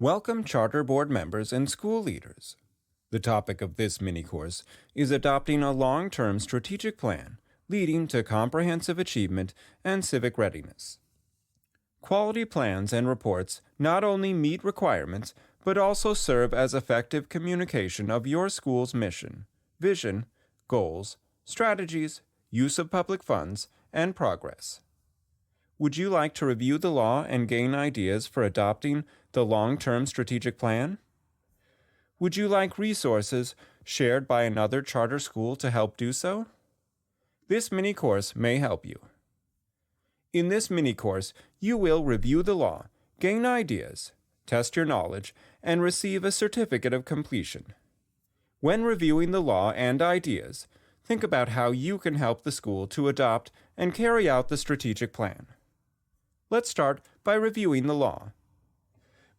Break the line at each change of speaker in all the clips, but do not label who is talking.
Welcome Charter Board members and school leaders. The topic of this mini-course is adopting a long-term strategic plan leading to comprehensive achievement and civic readiness. Quality plans and reports not only meet requirements, but also serve as effective communication of your school's mission, vision, goals, strategies, use of public funds, and progress. Would you like to review the law and gain ideas for adopting the long-term strategic plan? Would you like resources shared by another charter school to help do so? This mini-course may help you. In this mini-course, you will review the law, gain ideas, test your knowledge, and receive a certificate of completion. When reviewing the law and ideas, think about how you can help the school to adopt and carry out the strategic plan. Let's start by reviewing the law.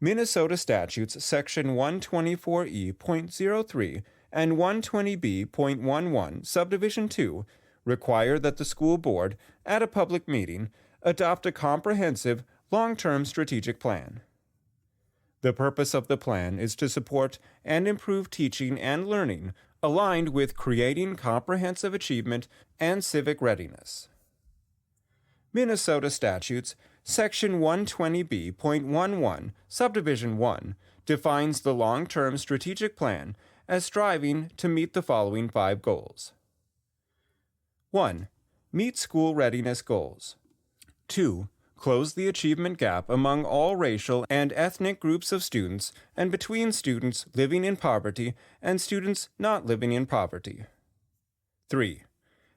Minnesota Statutes Section 124E.03 and 120B.11, Subdivision 2, require that the school board, at a public meeting, adopt a comprehensive, long-term strategic plan. The purpose of the plan is to support and improve teaching and learning aligned with creating comprehensive achievement and civic readiness. Minnesota Statutes Section 120B.11, Subdivision 1, defines the long-term strategic plan as striving to meet the following 5 goals. 1. Meet school readiness goals. 2. Close the achievement gap among all racial and ethnic groups of students and between students living in poverty and students not living in poverty. 3.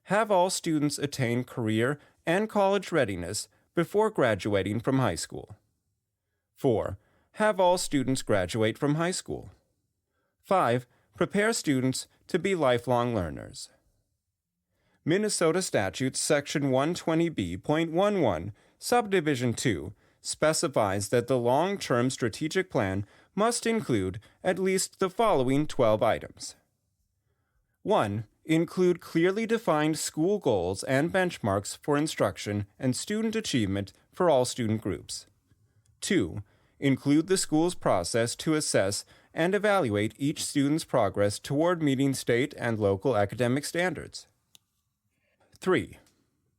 Have all students attain career and college readiness before graduating from high school. 4. Have all students graduate from high school. 5. Prepare students to be lifelong learners. Minnesota Statutes Section 120B.11, Subdivision 2, specifies that the long-term strategic plan must include at least the following 12 items. 1. Include clearly defined school goals and benchmarks for instruction and student achievement for all student groups. 2. Include the school's process to assess and evaluate each student's progress toward meeting state and local academic standards. 3.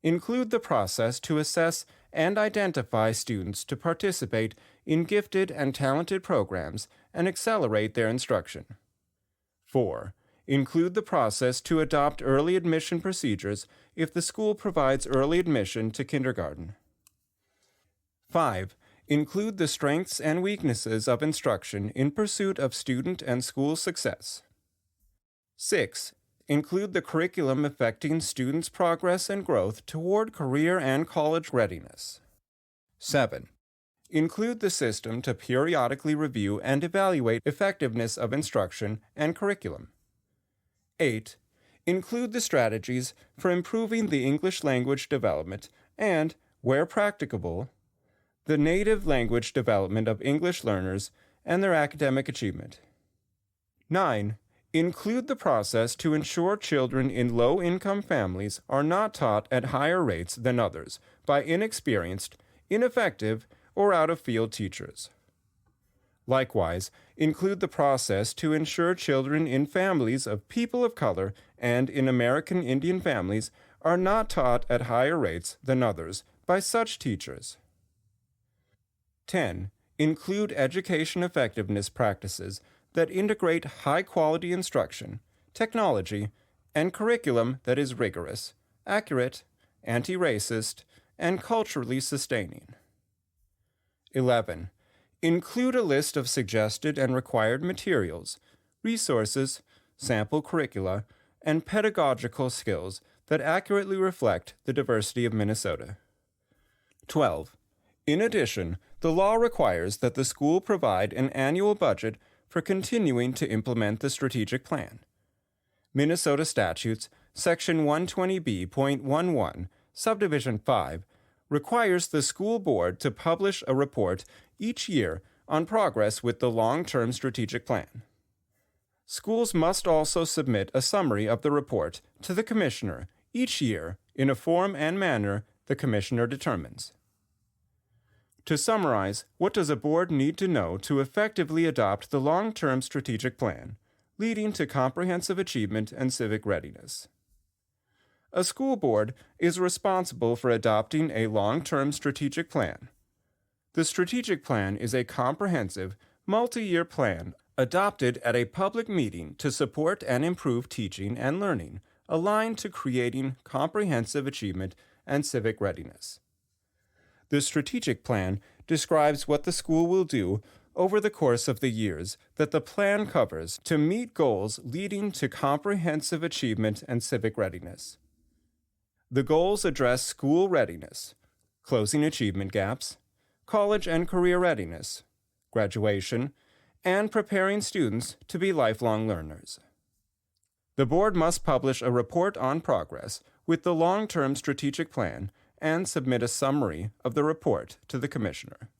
Include the process to assess and identify students to participate in gifted and talented programs and accelerate their instruction. 4. Include the process to adopt early admission procedures if the school provides early admission to kindergarten. 5. Include the strengths and weaknesses of instruction in pursuit of student and school success. 6. Include the curriculum affecting students' progress and growth toward career and college readiness. 7. Include the system to periodically review and evaluate effectiveness of instruction and curriculum. 8. Include the strategies for improving the English language development and, where practicable, the native language development of English learners and their academic achievement. 9. Include the process to ensure children in low-income families are not taught at higher rates than others by inexperienced, ineffective, or out-of-field teachers. Likewise, include the process to ensure children in families of people of color and in American Indian families are not taught at higher rates than others by such teachers. 10. Include education effectiveness practices that integrate high-quality instruction, technology, and curriculum that is rigorous, accurate, anti-racist, and culturally sustaining. 11. Include a list of suggested and required materials, resources, sample curricula, and pedagogical skills that accurately reflect the diversity of Minnesota. 12. In addition, the law requires that the school provide an annual budget for continuing to implement the strategic plan. Minnesota Statutes Section 120B.11, Subdivision 5, requires the school board to publish a report each year on progress with the long-term strategic plan. Schools must also submit a summary of the report to the commissioner each year in a form and manner the commissioner determines. To summarize, what does a board need to know to effectively adopt the long-term strategic plan, leading to comprehensive achievement and civic readiness? A school board is responsible for adopting a long-term strategic plan. The strategic plan is a comprehensive, multi-year plan adopted at a public meeting to support and improve teaching and learning, aligned to creating comprehensive achievement and civic readiness. The strategic plan describes what the school will do over the course of the years that the plan covers to meet goals leading to comprehensive achievement and civic readiness. The goals address school readiness, closing achievement gaps, college and career readiness, graduation, and preparing students to be lifelong learners. The board must publish a report on progress with the long-term strategic plan and submit a summary of the report to the commissioner.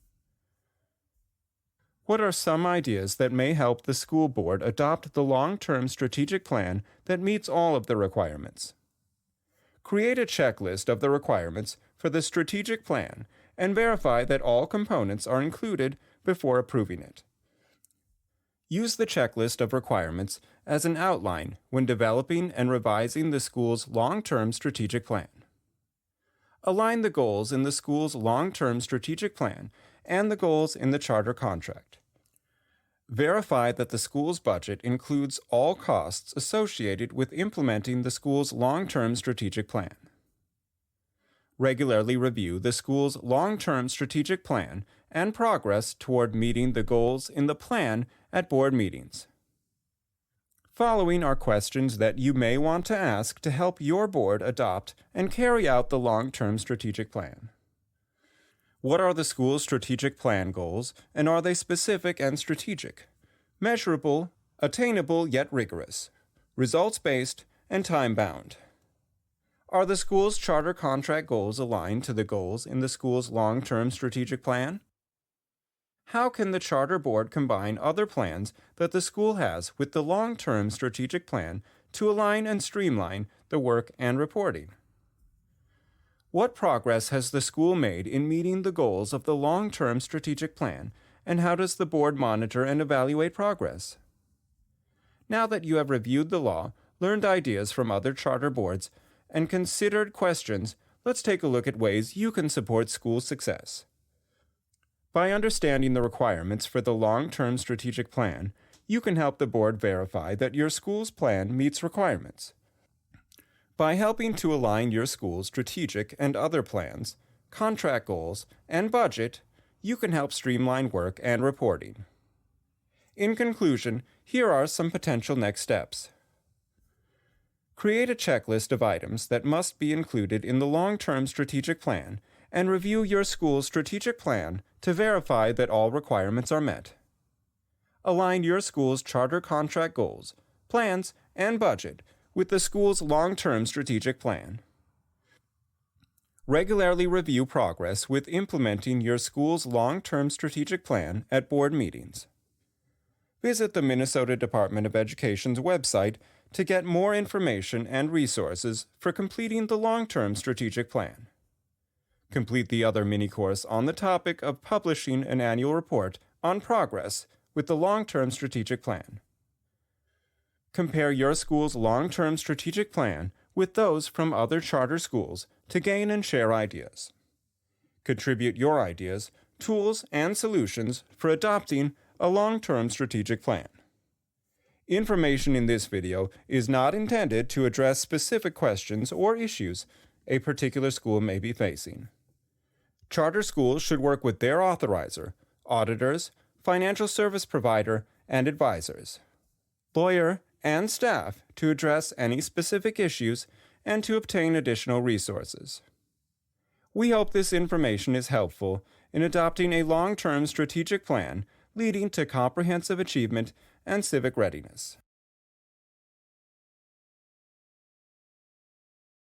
What are some ideas that may help the school board adopt the long-term strategic plan that meets all of the requirements? Create a checklist of the requirements for the strategic plan and verify that all components are included before approving it. Use the checklist of requirements as an outline when developing and revising the school's long-term strategic plan. Align the goals in the school's long-term strategic plan and the goals in the charter contract. Verify that the school's budget includes all costs associated with implementing the school's long-term strategic plan. Regularly review the school's long-term strategic plan and progress toward meeting the goals in the plan at board meetings. Following are questions that you may want to ask to help your board adopt and carry out the long-term strategic plan. What are the school's strategic plan goals, and are they specific and strategic, measurable, attainable yet rigorous, results-based, and time-bound? Are the school's charter contract goals aligned to the goals in the school's long-term strategic plan? How can the charter board combine other plans that the school has with the long-term strategic plan to align and streamline the work and reporting? What progress has the school made in meeting the goals of the long-term strategic plan, and how does the board monitor and evaluate progress? Now that you have reviewed the law, learned ideas from other charter boards, and considered questions, let's take a look at ways you can support school success. By understanding the requirements for the long-term strategic plan, you can help the board verify that your school's plan meets requirements. By helping to align your school's strategic and other plans, contract goals, and budget, you can help streamline work and reporting. In conclusion, here are some potential next steps. Create a checklist of items that must be included in the long-term strategic plan and review your school's strategic plan to verify that all requirements are met. Align your school's charter contract goals, plans, and budget with the school's long-term strategic plan. Regularly review progress with implementing your school's long-term strategic plan at board meetings. Visit the Minnesota Department of Education's website to get more information and resources for completing the long-term strategic plan. Complete the other mini-course on the topic of publishing an annual report on progress with the long-term strategic plan. Compare your school's long-term strategic plan with those from other charter schools to gain and share ideas. Contribute your ideas, tools, and solutions for adopting a long-term strategic plan. Information in this video is not intended to address specific questions or issues a particular school may be facing. Charter schools should work with their authorizer, auditors, financial service provider, and advisors, lawyer, and staff to address any specific issues and to obtain additional resources. We hope this information is helpful in adopting a long-term strategic plan leading to comprehensive achievement and civic readiness.